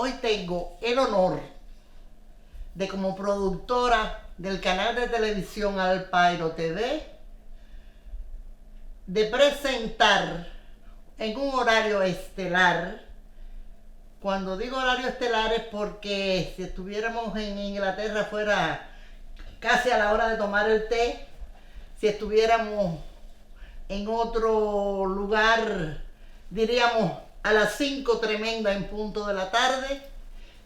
hoy tengo el honor de, como productora del canal de televisión Al Pairo TV, de presentar en un horario estelar. Cuando digo horario estelar es porque si estuviéramos en Inglaterra fuera casi a la hora de tomar el té, si estuviéramos en otro lugar diríamos a las 5 tremenda en punto de la tarde,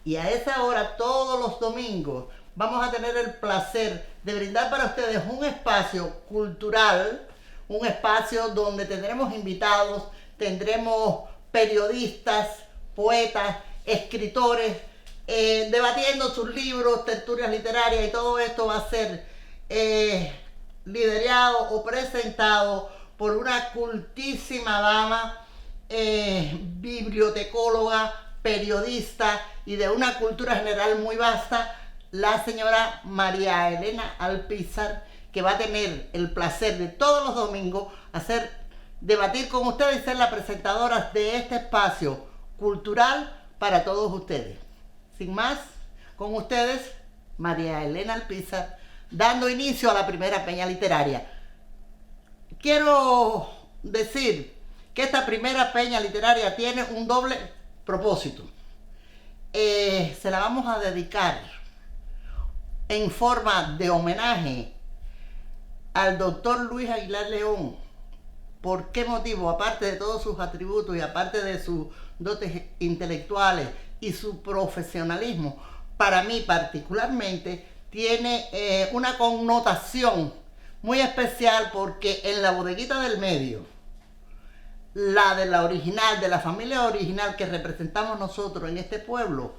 y a esa hora todos los domingos vamos a tener el placer de brindar para ustedes un espacio cultural, un espacio donde tendremos invitados, tendremos periodistas, poetas, escritores, debatiendo sus libros, tertulias literarias, y todo esto va a ser liderado o presentado por una cultísima dama, bibliotecóloga, periodista y de una cultura general muy vasta, la señora María Elena Alpizar, que va a tener el placer de todos los domingos debatir con ustedes y ser la presentadora de este espacio cultural para todos ustedes. Sin más, con ustedes, María Elena Alpizar, dando inicio a la primera peña literaria. Quiero decir que esta primera peña literaria tiene un doble propósito. Se la vamos a dedicar en forma de homenaje al doctor Luis Aguilar León. ¿Por qué motivo? Aparte de todos sus atributos y aparte de sus dotes intelectuales y su profesionalismo, para mí particularmente tiene una connotación muy especial, porque en la bodeguita del medio, la de la original, de la familia original que representamos nosotros en este pueblo,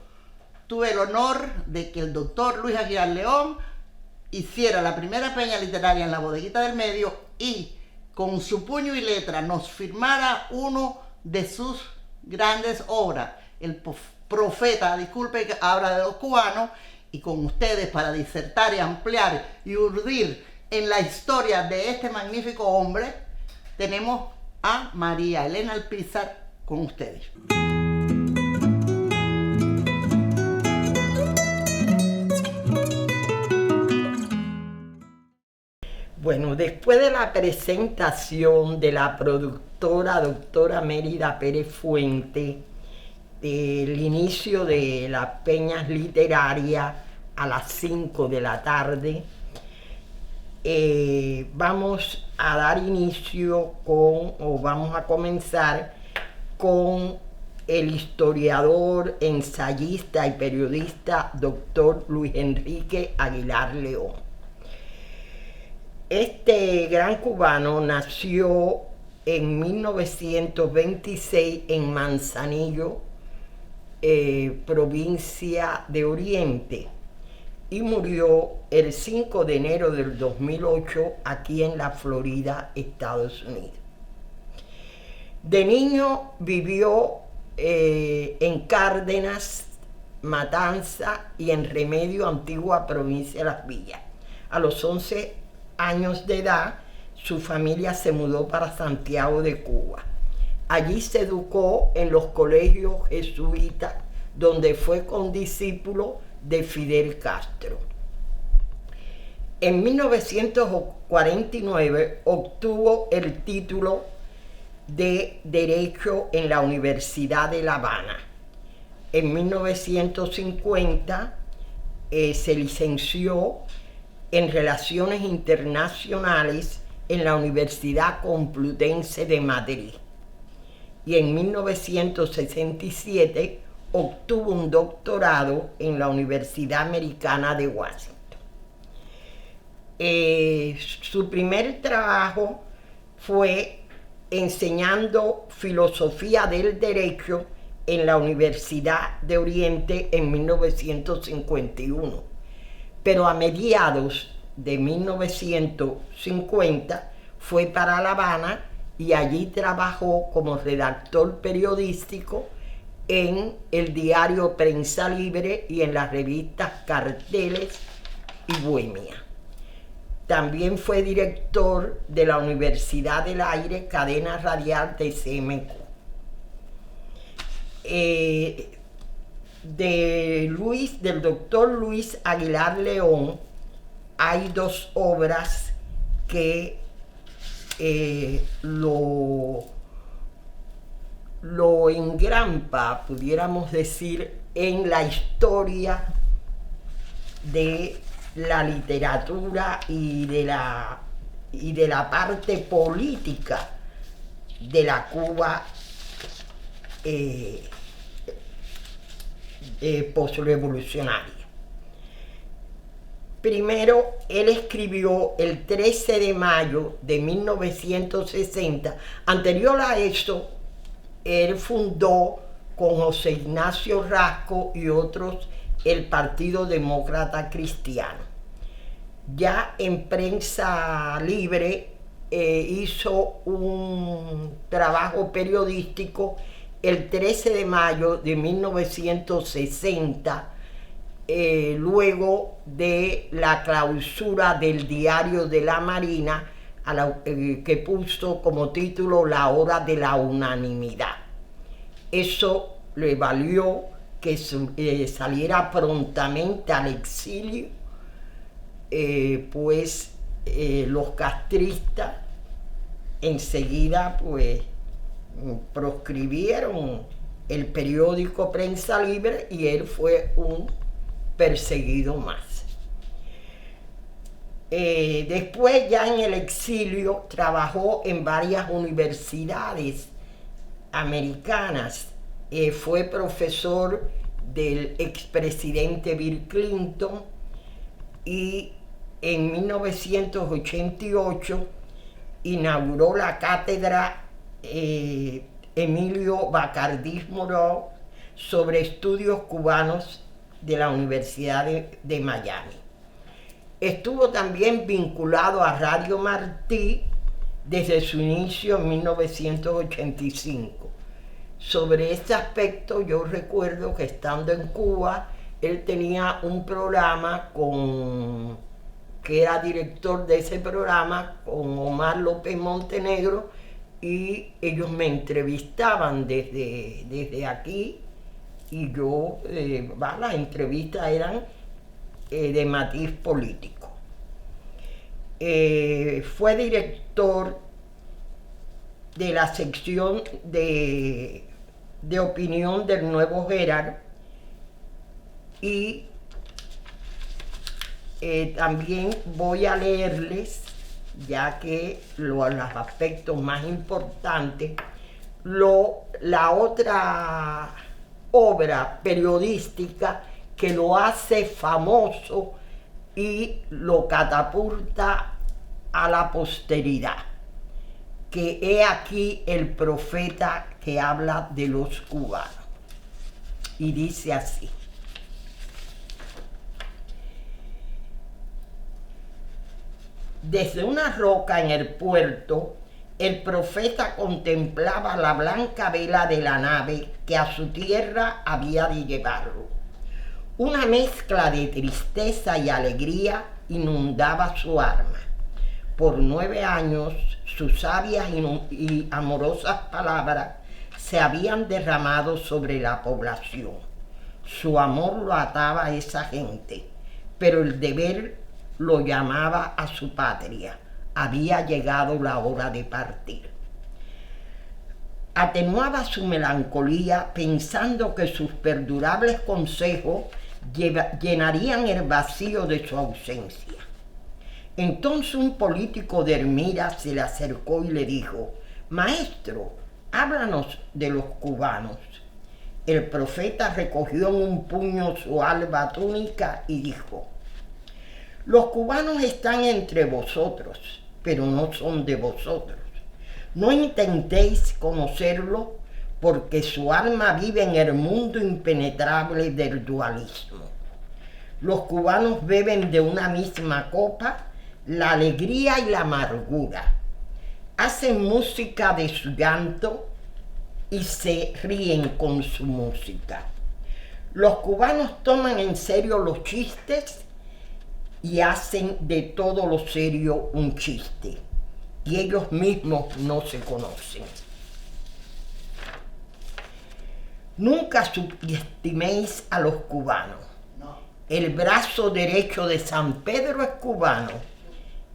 tuve el honor de que el doctor Luis Aguilar León hiciera la primera peña literaria en la bodeguita del medio y con su puño y letra nos firmara uno de sus grandes obras, el profeta, disculpe que habla de los cubanos, y con ustedes para disertar y ampliar y urdir en la historia de este magnífico hombre, tenemos a María Elena Alpizar con ustedes. Bueno, después de la presentación de la productora doctora Mérida Pérez Fuente, del inicio de las peñas literarias a las 5 de la tarde, vamos a dar inicio vamos a comenzar con el historiador, ensayista y periodista doctor Luis Enrique Aguilar León. Este gran cubano nació en 1926 en Manzanillo, provincia de Oriente, y murió el 5 de enero del 2008 aquí en la Florida, Estados Unidos. De niño vivió en Cárdenas, Matanza y en Remedio, antigua provincia de Las Villas. A los 11 años de edad, su familia se mudó para Santiago de Cuba. Allí se educó en los colegios jesuitas, donde fue condiscípulo de Fidel Castro. En 1949 obtuvo el título de Derecho en la Universidad de La Habana. En 1950 se licenció en Relaciones Internacionales en la Universidad Complutense de Madrid. Y en 1967 obtuvo un doctorado en la Universidad Americana de Washington. Su primer trabajo fue enseñando filosofía del derecho en la Universidad de Oriente en 1951. Pero a mediados de 1950 fue para La Habana y allí trabajó como redactor periodístico en el diario Prensa Libre y en las revistas Carteles y Bohemia. También fue director de la Universidad del Aire, cadena radial de CMQ. del doctor Luis Aguilar León, hay dos obras que lo engrampa, pudiéramos decir, en la historia de la literatura y de la parte política de la Cuba posrevolucionaria. Primero, él escribió el 13 de mayo de 1960. Anterior a eso, él fundó con José Ignacio Rasco y otros el Partido Demócrata Cristiano. Ya en prensa libre hizo un trabajo periodístico el 13 de mayo de 1960, luego de la clausura del Diario de la Marina, que puso como título La Hora de la Unanimidad. Eso le valió que saliera prontamente al exilio, pues los castristas enseguida pues proscribieron el periódico Prensa Libre y él fue un perseguido más. Después, ya en el exilio, trabajó en varias universidades americanas. Fue profesor del expresidente Bill Clinton y en 1988 inauguró la cátedra Emilio Bacardí Moró sobre estudios cubanos de la Universidad de Miami. Estuvo también vinculado a Radio Martí desde su inicio en 1985. Sobre este aspecto yo recuerdo que estando en Cuba, él tenía un programa que era director de ese programa con Omar López Montenegro, y ellos me entrevistaban desde aquí, y yo, las entrevistas eran de matiz político. Fue director de la sección de opinión del Nuevo Herald, y también voy a leerles, ya que los aspectos más importantes, la otra obra periodística que lo hace famoso y lo catapulta a la posteridad, que he aquí el profeta que habla de los cubanos. Y dice así: desde una roca en el puerto, el profeta contemplaba la blanca vela de la nave que a su tierra había de llevarlo. Una mezcla de tristeza y alegría inundaba su alma. Por 9 años, sus sabias y amorosas palabras se habían derramado sobre la población. Su amor lo ataba a esa gente, pero el deber lo llamaba a su patria. Había llegado la hora de partir. Atenuaba su melancolía pensando que sus perdurables consejos llenarían el vacío de su ausencia. Entonces un político de Ermira se le acercó y le dijo: maestro, háblanos de los cubanos. El profeta recogió en un puño su alba túnica y dijo: los cubanos están entre vosotros, pero no son de vosotros. No intentéis conocerlo, porque su alma vive en el mundo impenetrable del dualismo. Los cubanos beben de una misma copa la alegría y la amargura. Hacen música de su llanto y se ríen con su música. Los cubanos toman en serio los chistes y hacen de todo lo serio un chiste, y ellos mismos no se conocen. Nunca subestiméis a los cubanos. No. El brazo derecho de San Pedro es cubano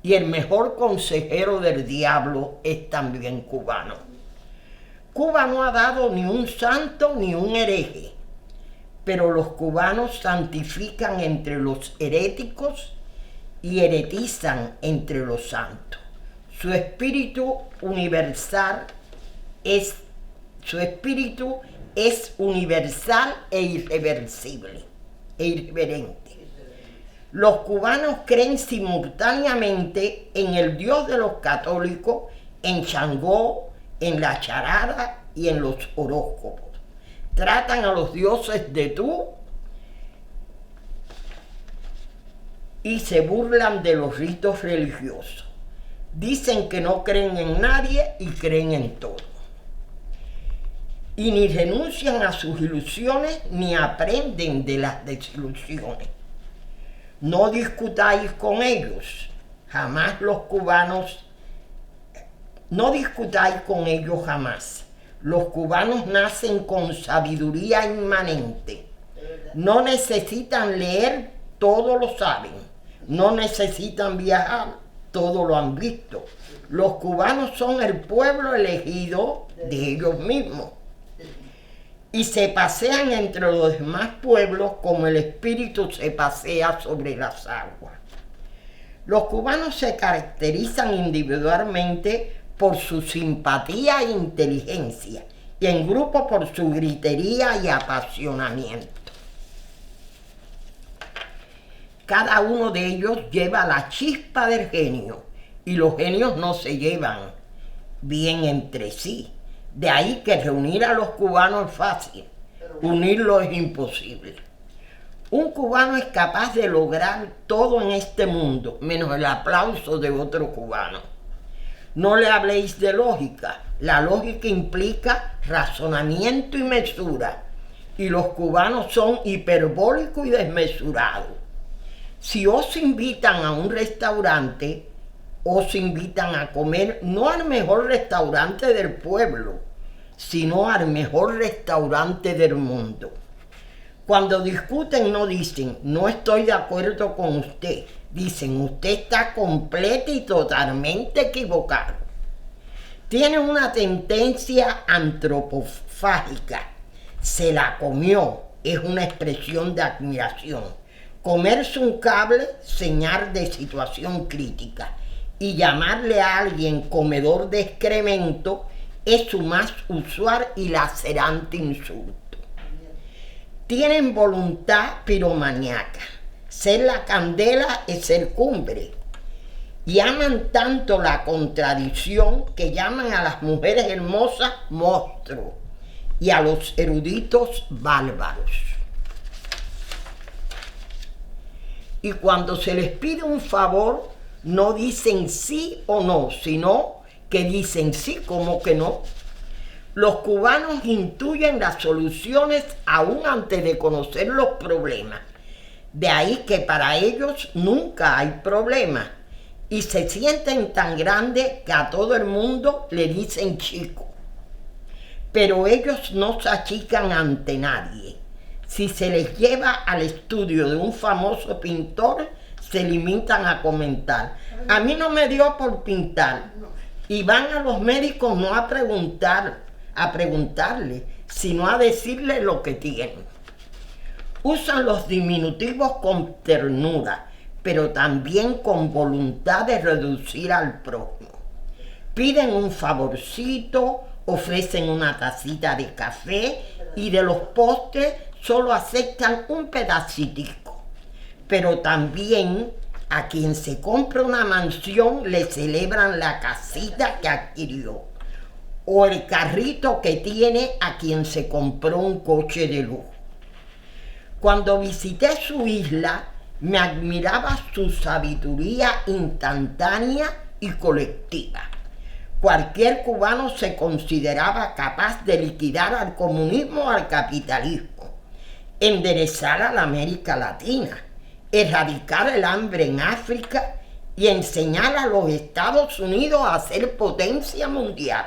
y el mejor consejero del diablo es también cubano. Cuba no ha dado ni un santo ni un hereje, pero los cubanos santifican entre los heréticos y heretizan entre los santos. Su espíritu es universal e irreversible e irreverente. Los cubanos creen simultáneamente en el Dios de los católicos, en Changó, en la charada y en los horóscopos. Tratan a los dioses de tú y se burlan de los ritos religiosos. Dicen que no creen en nadie y creen en todo. Y ni renuncian a sus ilusiones ni aprenden de las desilusiones. No discutáis con ellos, jamás los cubanos, no discutáis con ellos jamás. Los cubanos nacen con sabiduría inmanente. No necesitan leer, todo lo saben. No necesitan viajar, todo lo han visto. Los cubanos son el pueblo elegido de ellos mismos. Y se pasean entre los demás pueblos como el espíritu se pasea sobre las aguas. Los cubanos se caracterizan individualmente por su simpatía e inteligencia, y en grupo por su gritería y apasionamiento. Cada uno de ellos lleva la chispa del genio, y los genios no se llevan bien entre sí. De ahí que reunir a los cubanos es fácil, unirlos es imposible. Un cubano es capaz de lograr todo en este mundo, menos el aplauso de otro cubano. No le habléis de lógica. La lógica implica razonamiento y mesura, y los cubanos son hiperbólicos y desmesurados. Si os invitan a un restaurante, os invitan a comer no al mejor restaurante del pueblo, sino al mejor restaurante del mundo. Cuando discuten no dicen, no estoy de acuerdo con usted. Dicen, usted está completa y totalmente equivocado. Tienen una tendencia antropofágica. Se la comió, es una expresión de admiración. Comerse un cable, señal de situación crítica. Y llamarle a alguien comedor de excremento es su más usual y lacerante insulto. Tienen voluntad piromaníaca. Ser la candela es ser cumbre. Y aman tanto la contradicción que llaman a las mujeres hermosas monstruos y a los eruditos bárbaros. Y cuando se les pide un favor, no dicen sí o no, sino que dicen sí como que no. Los cubanos intuyen las soluciones aún antes de conocer los problemas. De ahí que para ellos nunca hay problema. Y se sienten tan grandes que a todo el mundo le dicen chico. Pero ellos no se achican ante nadie. Si se les lleva al estudio de un famoso pintor, se limitan a comentar. A mí no me dio por pintar. Y van a los médicos no a preguntarle, sino a decirle lo que tienen. Usan los diminutivos con ternura, pero también con voluntad de reducir al prójimo. Piden un favorcito, ofrecen una tacita de café y de los postres solo aceptan un pedacitico. Pero también a quien se compra una mansión le celebran la casita que adquirió o el carrito que tiene a quien se compró un coche de lujo. Cuando visité su isla, me admiraba su sabiduría instantánea y colectiva. Cualquier cubano se consideraba capaz de liquidar al comunismo o al capitalismo, enderezar a la América Latina, erradicar el hambre en África y enseñar a los Estados Unidos a ser potencia mundial.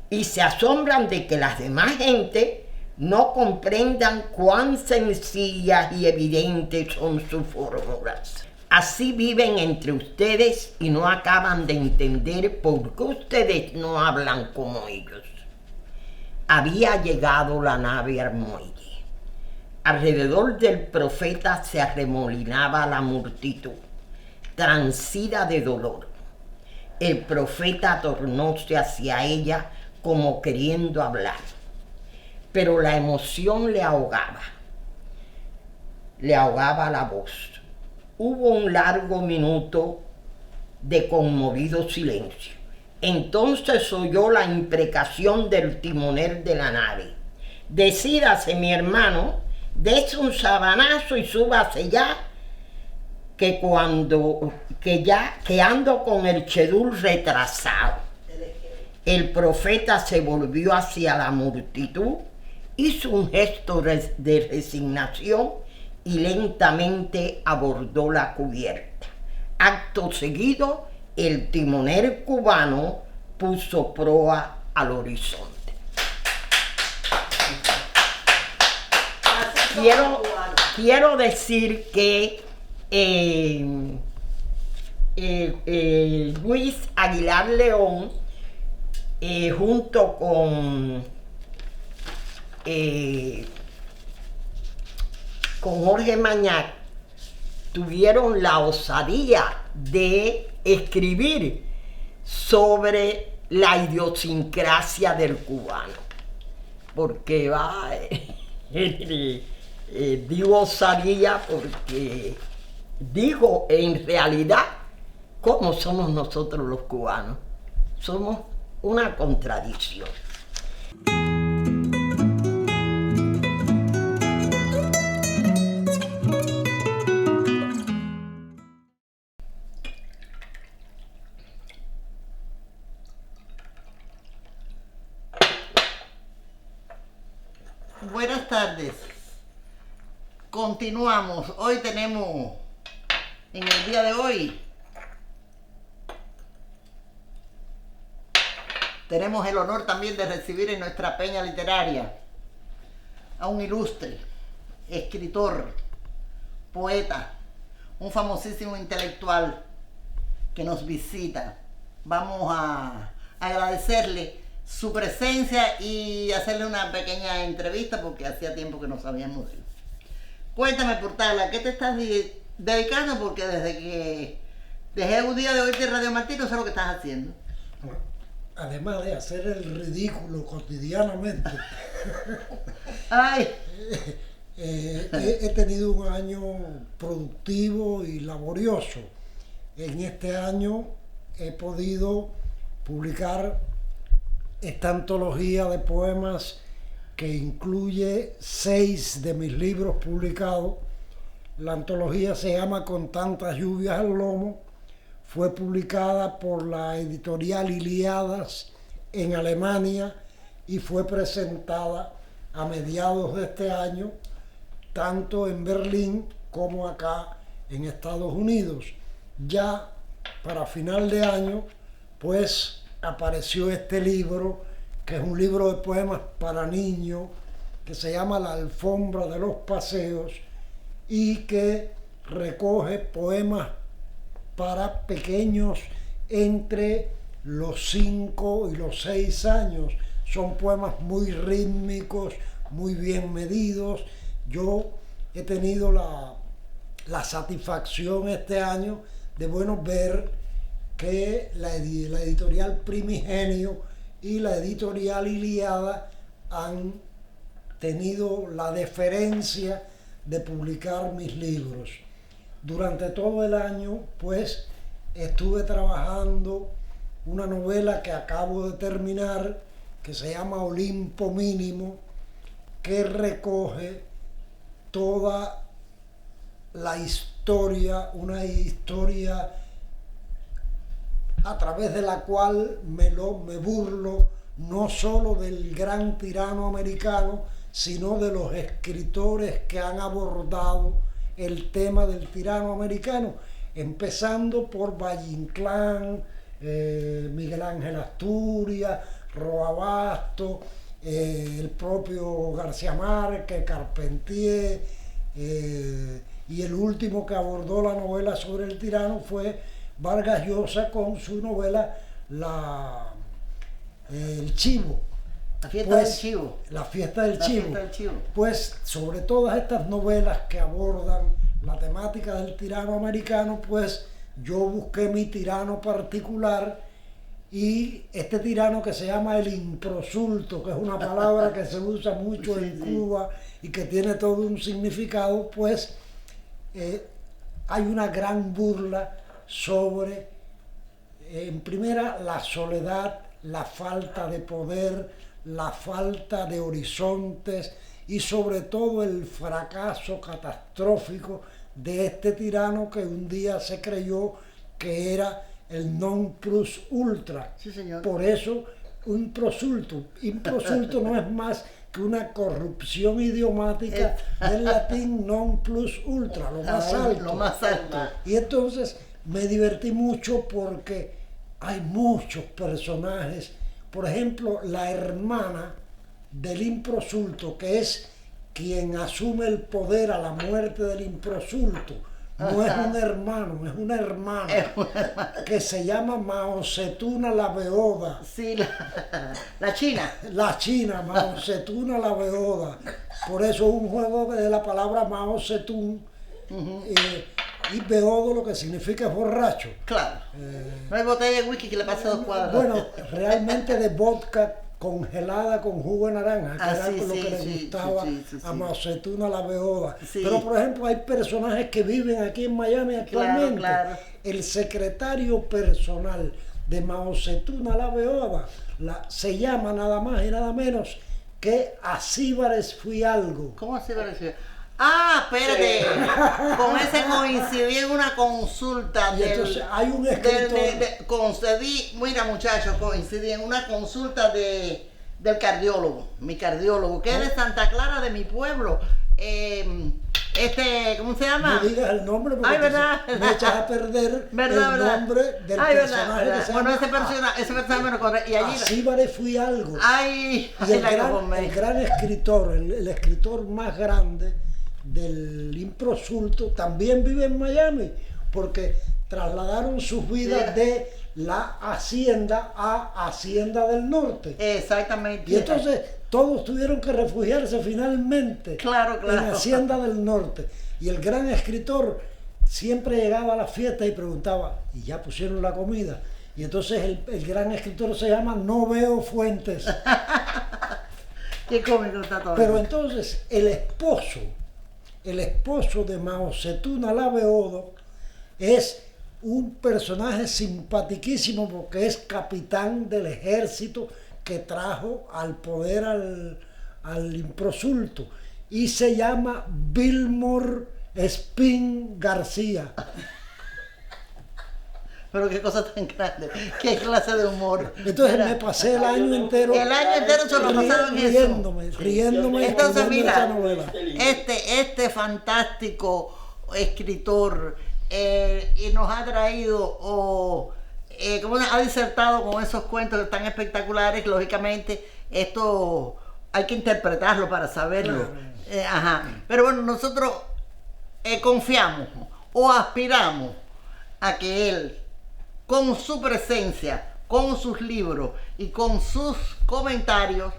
Y se asombran de que las demás gente no comprendan cuán sencillas y evidentes son sus fórmulas. Así viven entre ustedes y no acaban de entender por qué ustedes no hablan como ellos. Había llegado la nave al muelle. Alrededor del profeta se arremolinaba la multitud, transida de dolor. El profeta tornóse hacia ella como queriendo hablar, pero la emoción le ahogaba la voz. Hubo un largo minuto de conmovido silencio. Entonces oyó la imprecación del timonel de la nave. Decídase, mi hermano, dese un sabanazo y súbase ya, que ando con el chedul retrasado. El profeta se volvió hacia la multitud, hizo un gesto de resignación y lentamente abordó la cubierta. Acto seguido, el timonel cubano puso proa al horizonte. Quiero decir que Luis Aguilar León, junto con Jorge Mañac, tuvieron la osadía de escribir sobre la idiosincrasia del cubano, porque digo osadía porque digo en realidad cómo somos nosotros los cubanos. Somos una contradicción. Buenas tardes. Continuamos. Hoy tenemos, en el día de hoy, tenemos el honor también de recibir en nuestra peña literaria a un ilustre escritor, poeta, un famosísimo intelectual que nos visita. Vamos a agradecerle su presencia y hacerle una pequeña entrevista porque hacía tiempo que no sabíamos de él. Cuéntame, Portala, ¿a qué te estás dedicando? Porque desde que dejé un día de oírte Radio Martí, no sé lo que estás haciendo. Bueno, además de hacer el ridículo cotidianamente, Ay. he tenido un año productivo y laborioso. En este año he podido publicar esta antología de poemas que incluye 6 de mis libros publicados. La antología se llama Con tantas lluvias al lomo. Fue publicada por la editorial Ilíadas en Alemania y fue presentada a mediados de este año, tanto en Berlín como acá en Estados Unidos. Ya para final de año, pues apareció este libro, que es un libro de poemas para niños, que se llama La alfombra de los paseos y que recoge poemas para pequeños entre los 5 y los 6 años. Son poemas muy rítmicos, muy bien medidos. Yo he tenido la satisfacción este año de ver que la editorial Primigenio y la editorial Ilíada han tenido la deferencia de publicar mis libros. Durante todo el año, pues, estuve trabajando una novela que acabo de terminar, que se llama Olimpo Mínimo, que recoge toda la historia, una historia a través de la cual me burlo no solo del gran tirano americano, sino de los escritores que han abordado el tema del tirano americano, empezando por Valle Inclán, Miguel Ángel Asturias, Roa Basto, el propio García Márquez, Carpentier, y el último que abordó la novela sobre el tirano fue Vargas Llosa con su novela El Chivo. La fiesta del chivo. La fiesta del La chivo. fiesta del chivo. Pues sobre todas estas novelas que abordan la temática del tirano americano, pues yo busqué mi tirano particular, y este tirano que se llama el improsulto, que es una palabra que se usa mucho en Cuba y que tiene todo un significado, pues hay una gran burla sobre, en primera, la soledad, la falta de poder, la falta de horizontes y sobre todo el fracaso catastrófico de este tirano que un día se creyó que era el non plus ultra. Sí, señor. Por eso, improsulto no es más que una corrupción idiomática del latín non plus ultra, lo más alto. Lo más alto. Y entonces me divertí mucho porque hay muchos personajes. Por ejemplo, la hermana del improsulto, que es quien asume el poder a la muerte del improsulto, no es un hermano, es una hermana que se llama Mao Zedong la Beoda. Sí, la China. La China, Mao Zedong la Beoda. Por eso es un juego de la palabra Mao Zedong, y beodo lo que significa es borracho. Claro. No hay botella de whisky que le pase 2 cuadras. Bueno, realmente de vodka congelada con jugo de naranja, que era sí, lo que le gustaba a Mao Zedong la Beoda. Sí. Pero por ejemplo hay personajes que viven aquí en Miami actualmente. Claro. El secretario personal de Mao Zedong la Beoda se llama nada más y nada menos que Acíbares Fidalgo. ¿Cómo así pareció? Ah, espérate. Con ese coincidí en una consulta Y entonces hay un escritor. Mira muchachos, coincidí en una consulta del cardiólogo, mi cardiólogo, que es de Santa Clara, de mi pueblo. ¿Cómo se llama? No digas el nombre porque me echas a perder el nombre del personaje que se bueno, llama. ese personaje me lo corre. Y allí. Acíbares Fidalgo. Ay, Y el gran escritor, el escritor más grande del improsulto, también vive en Miami, porque trasladaron sus vidas de la hacienda a Hacienda del Norte. Exactamente. Y entonces todos tuvieron que refugiarse finalmente en Hacienda del Norte. Y el gran escritor siempre llegaba a la fiesta y preguntaba, ¿y ya pusieron la comida? Y entonces el gran escritor se llama No Veo Fuentes. Qué cómico está todo. Pero entonces el esposo de Mao Zedong la Beoda es un personaje simpaticísimo porque es capitán del ejército que trajo al poder al improsulto y se llama Billmore Spin García. Pero qué cosa tan grande, qué clase de humor. Entonces me pasé el año entero. El año entero se lo pasaron en eso. Riéndome. Entonces mira, esa novela. este fantástico escritor y nos ha traído como ha disertado con esos cuentos tan espectaculares. Lógicamente esto hay que interpretarlo para saberlo. Pero bueno, nosotros confiamos o aspiramos a que él, con su presencia, con sus libros y con sus comentarios,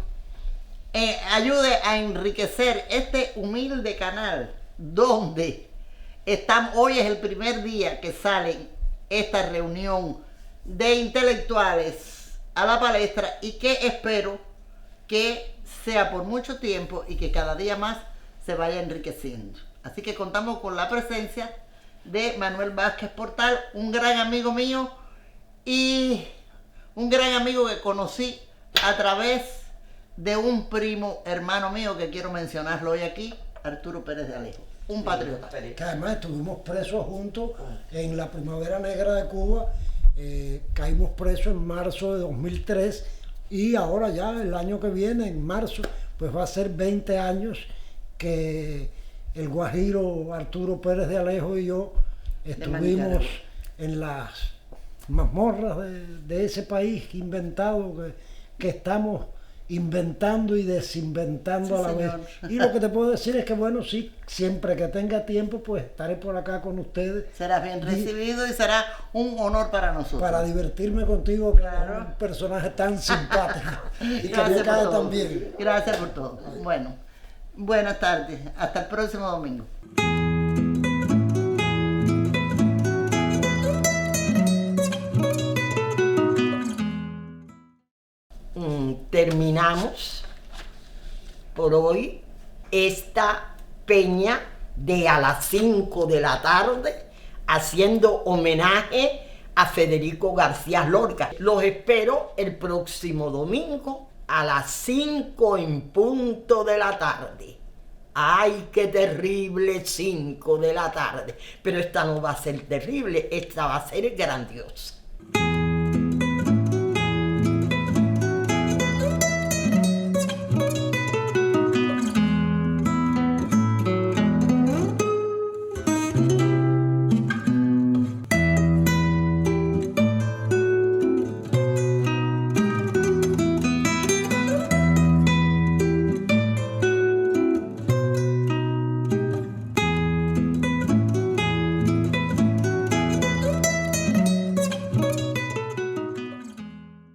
ayude a enriquecer este humilde canal donde hoy es el primer día que sale esta reunión de intelectuales a la palestra, y que espero que sea por mucho tiempo y que cada día más se vaya enriqueciendo. Así que contamos con la presencia de Manuel Vázquez Portal, un gran amigo mío y un gran amigo que conocí a través de un primo hermano mío que quiero mencionarlo hoy aquí, Arturo Pérez de Alejo, un patriota. Que además estuvimos presos juntos en la Primavera Negra de Cuba, caímos presos en marzo de 2003 y ahora ya el año que viene, en marzo, pues va a ser 20 años que el guajiro Arturo Pérez de Alejo y yo estuvimos en las mazmorras de ese país inventado que estamos inventando y desinventando Sí, a la señor. vez. Y lo que te puedo decir es que, bueno, sí, siempre que tenga tiempo, pues estaré por acá con ustedes Serás bien recibido y será un honor para nosotros. para divertirme contigo, que Claro. eres un personaje tan simpático y que Gracias me cae por todo. tan bien. Gracias por todo. Bueno, buenas tardes. Hasta el próximo domingo. Terminamos por hoy esta peña de a las 5 de la tarde haciendo homenaje a Federico García Lorca. Los espero el próximo domingo a las 5 en punto de la tarde. ¡Ay, qué terrible 5 de la tarde! Pero esta no va a ser terrible, esta va a ser grandiosa.